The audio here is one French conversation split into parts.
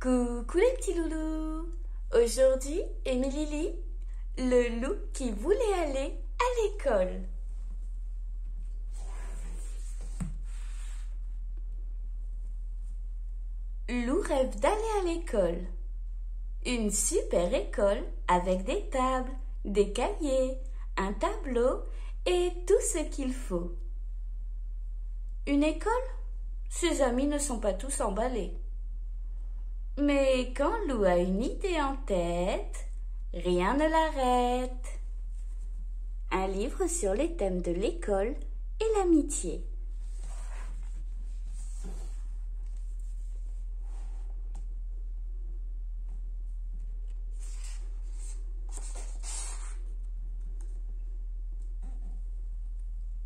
Coucou les petits loulous. Aujourd'hui, Émilie lit Le loup qui voulait aller à l'école. Lou rêve d'aller à l'école. Une super école avec des tables, des cahiers, un tableau et tout ce qu'il faut. Une école? Ses amis ne sont pas tous emballés. Mais quand Lou a une idée en tête, rien ne l'arrête. Un livre sur les thèmes de l'école et l'amitié.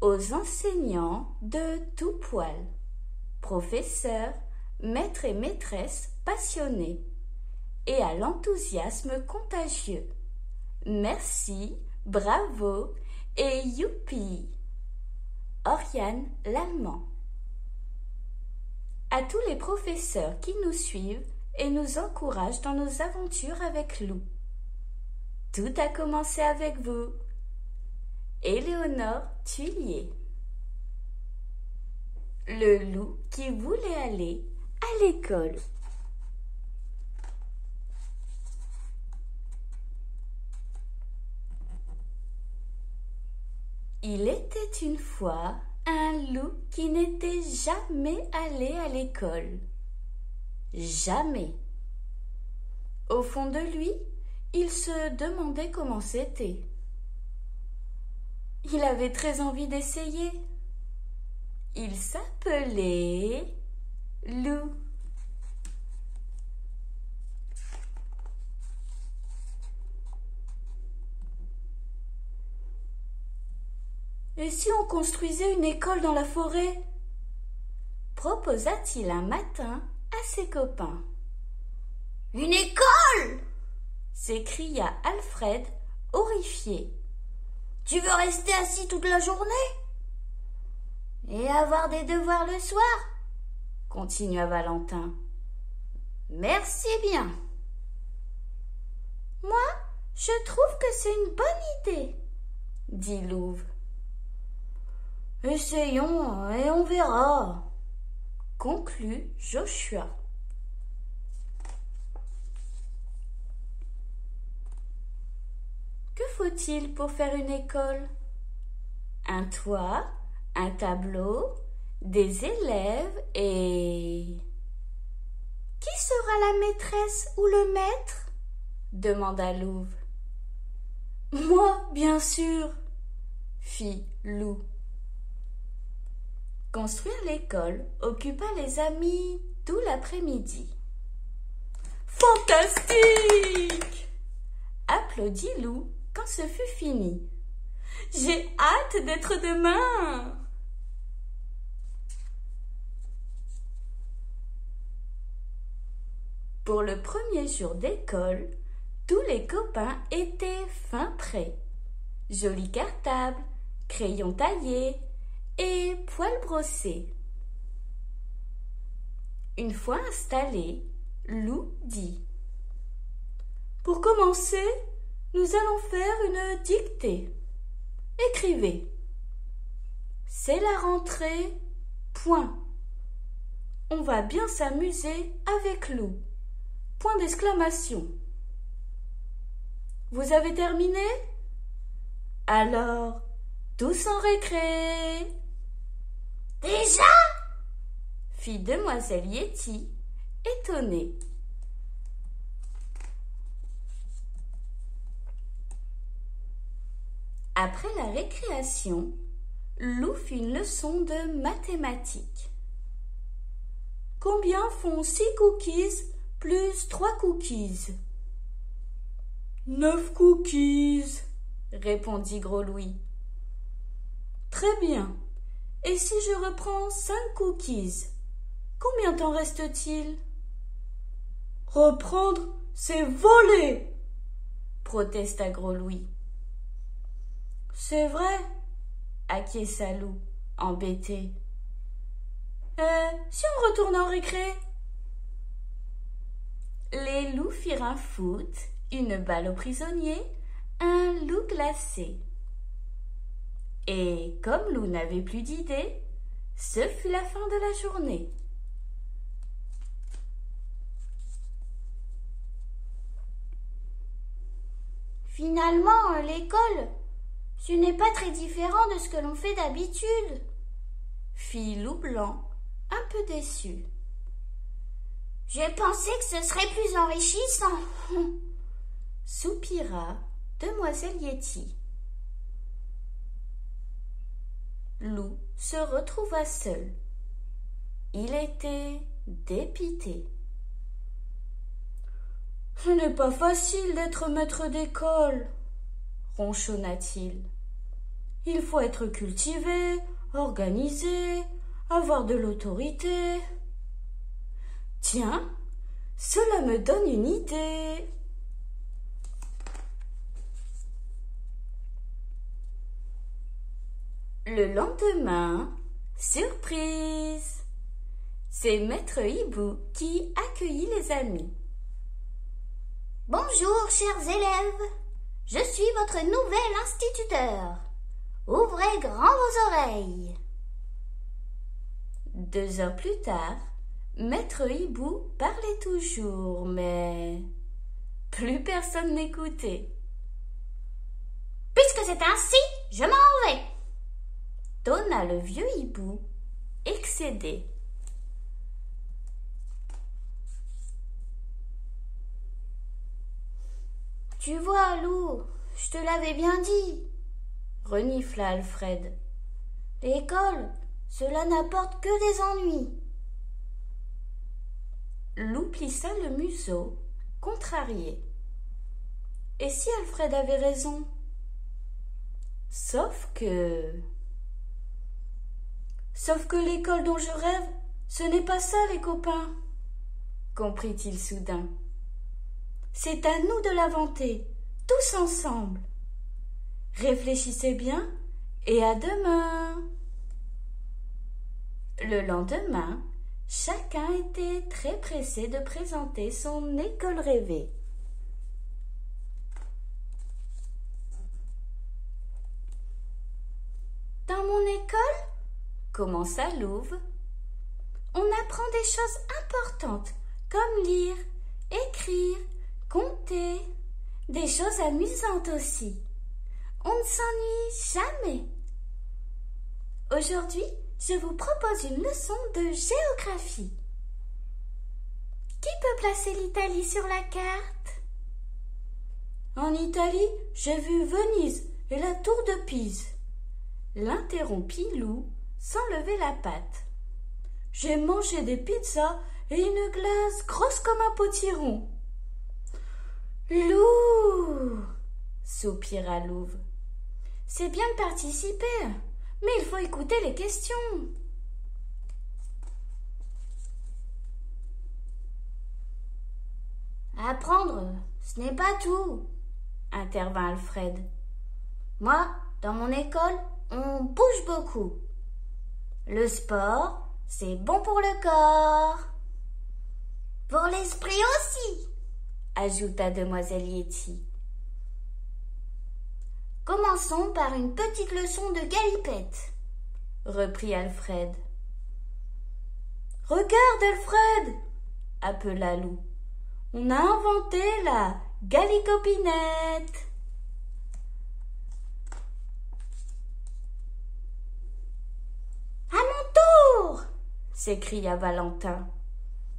Aux enseignants de tout poil, professeurs, maîtres et maîtresses passionnés, et à l'enthousiasme contagieux. Merci, bravo et youpi. Oriane l'Allemand. À tous les professeurs qui nous suivent et nous encouragent dans nos aventures avec Lou. Tout a commencé avec vous. Éléonore Tuillier. Le loup qui voulait aller à l'école. Il était une fois un loup qui n'était jamais allé à l'école. Jamais. Au fond de lui, il se demandait comment c'était. Il avait très envie d'essayer. Il s'appelait Lou. Et si on construisait une école dans la forêt? Proposa-t-il un matin à ses copains. Une école? S'écria Alfred, horrifié. Tu veux rester assis toute la journée? Et avoir des devoirs le soir? Continua Valentin. Merci bien. Moi, je trouve que c'est une bonne idée, dit Louve. Essayons et on verra, conclut Joshua. Que faut-il pour faire une école? Un toit, un tableau, des élèves et... Qui sera la maîtresse ou le maître? Demanda Louve. Moi, bien sûr, fit Lou. Construire l'école occupa les amis tout l'après-midi. Fantastique! Applaudit Lou quand ce fut fini. J'ai hâte d'être demain! Pour le premier jour d'école, tous les copains étaient fin prêts. Joli cartable, crayon taillé et poils brossés. Une fois installé, Lou dit: Pour commencer, nous allons faire une dictée. Écrivez. C'est la rentrée, point. On va bien s'amuser avec Lou. Point d'exclamation. Vous avez terminé? Alors, tous en récré. Déjà? Fit demoiselle Yeti, étonnée. Après la récréation, Lou fit une leçon de mathématiques. Combien font 6 cookies plus 3 cookies? 9 cookies, répondit Gros Louis. Très bien. Et si je reprends 5 cookies, combien t'en reste-t-il? Reprendre, c'est voler, protesta Gros Louis. C'est vrai, acquiesça Lou, embêté. Si on retourne en récré? Les loups firent un foot, une balle aux prisonniers, un loup glacé. Et comme Loup n'avait plus d'idées, ce fut la fin de la journée. Finalement, l'école, ce n'est pas très différent de ce que l'on fait d'habitude, fit Loup Blanc, un peu déçu. J'ai pensé que ce serait plus enrichissant, soupira Demoiselle Yéti. Loup se retrouva seul. Il était dépité. Ce n'est pas facile d'être maître d'école, ronchonna-t-il. Il faut être cultivé, organisé, avoir de l'autorité. Tiens, cela me donne une idée. Le lendemain, surprise! C'est Maître Hibou qui accueillit les amis. Bonjour, chers élèves. Je suis votre nouvel instituteur. Ouvrez grand vos oreilles. 2 heures plus tard, Maître Hibou parlait toujours, mais plus personne n'écoutait. Puisque c'est ainsi, je m'en vais, tonna le vieux hibou, excédé. Tu vois, Loup, je te l'avais bien dit, renifla Alfred. L'école, cela n'apporte que des ennuis. Loup plissa le museau, contrarié. Et si Alfred avait raison? Sauf que l'école dont je rêve, ce n'est pas ça, les copains, comprit-il soudain. C'est à nous de l'inventer, tous ensemble. Réfléchissez bien et à demain. Le lendemain, chacun était très pressé de présenter son école rêvée. Dans mon école, commença Louve, on apprend des choses importantes comme lire, écrire, compter, des choses amusantes aussi. On ne s'ennuie jamais. Aujourd'hui, je vous propose une leçon de géographie. Qui peut placer l'Italie sur la carte? En Italie, j'ai vu Venise et la tour de Pise. L'interrompit Loup sans lever la patte. J'ai mangé des pizzas et une glace grosse comme un potiron. Loup, soupira Louve. C'est bien de participer, mais il faut écouter les questions. Apprendre, ce n'est pas tout, intervint Alfred. Moi, dans mon école, on bouge beaucoup. Le sport, c'est bon pour le corps. Pour l'esprit aussi, ajouta Demoiselle Yéti. Commençons par une petite leçon de galipette, reprit Alfred. Regarde, Alfred, appela Loup. On a inventé la galicopinette. À mon tour, s'écria Valentin.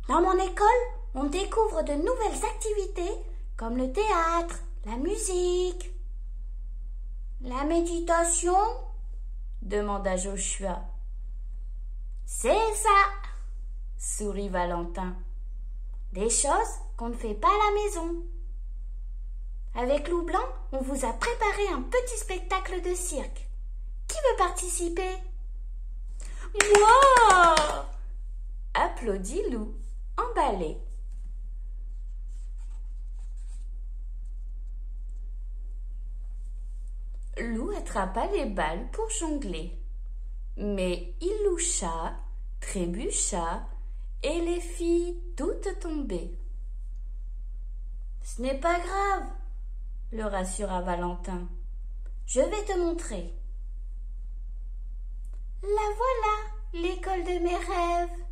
Dans mon école, on découvre de nouvelles activités comme le théâtre, la musique. La méditation? demanda Joshua. C'est ça, sourit Valentin. Des choses qu'on ne fait pas à la maison. Avec Loup Blanc, on vous a préparé un petit spectacle de cirque. Qui veut participer? Moi! Applaudit Loup, emballé. Loup attrapa les balles pour jongler. Mais il loucha, trébucha et les fit toutes tomber. Ce n'est pas grave, le rassura Valentin. Je vais te montrer. La voilà, l'école de mes rêves,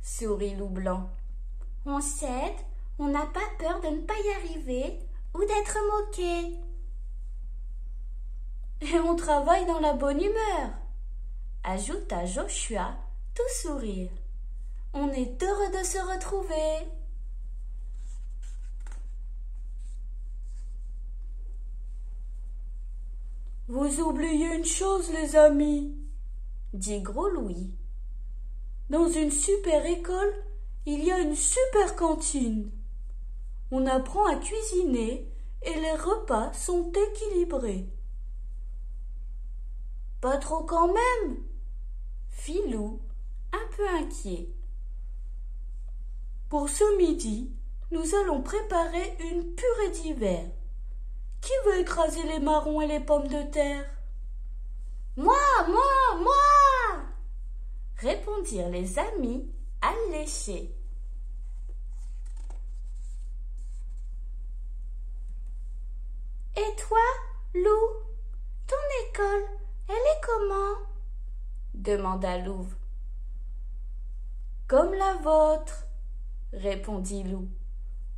sourit Loup Blanc. On s'aide, on n'a pas peur de ne pas y arriver ou d'être moqué. Et on travaille dans la bonne humeur, ajouta Joshua, tout sourire. On est heureux de se retrouver. Vous oubliez une chose, les amis, dit Gros Louis. Dans une super école, il y a une super cantine. On apprend à cuisiner et les repas sont équilibrés. Pas trop quand même, fit Lou, un peu inquiet. Pour ce midi, nous allons préparer une purée d'hiver. Qui veut écraser les marrons et les pommes de terre? Moi, répondirent les amis alléchés. Et toi, Lou, ton école, elle est comment? demanda Louve. Comme la vôtre, répondit Lou.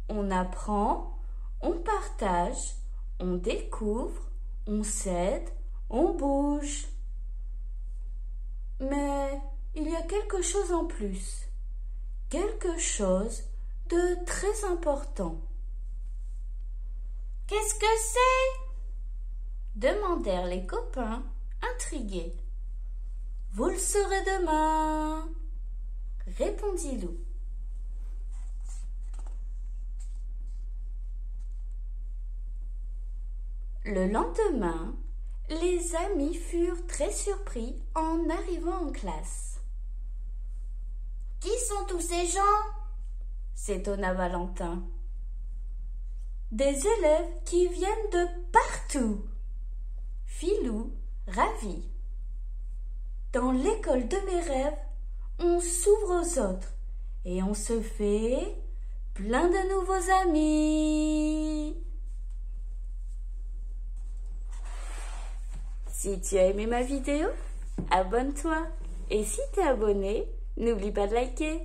On apprend, on partage, on découvre, on s'aide, on bouge. Mais il y a quelque chose en plus, quelque chose de très important. Qu'est-ce que c'est? Demandèrent les copains, intrigués. Vous le saurez demain, répondit Lou. Le lendemain, les amis furent très surpris en arrivant en classe. « Qui sont tous ces gens ?» s'étonna Valentin. « Des élèves qui viennent de partout !» fit Lou, ravi. « Dans l'école de mes rêves, on s'ouvre aux autres et on se fait plein de nouveaux amis. » Si tu as aimé ma vidéo, abonne-toi. Et si t'es abonné, n'oublie pas de liker.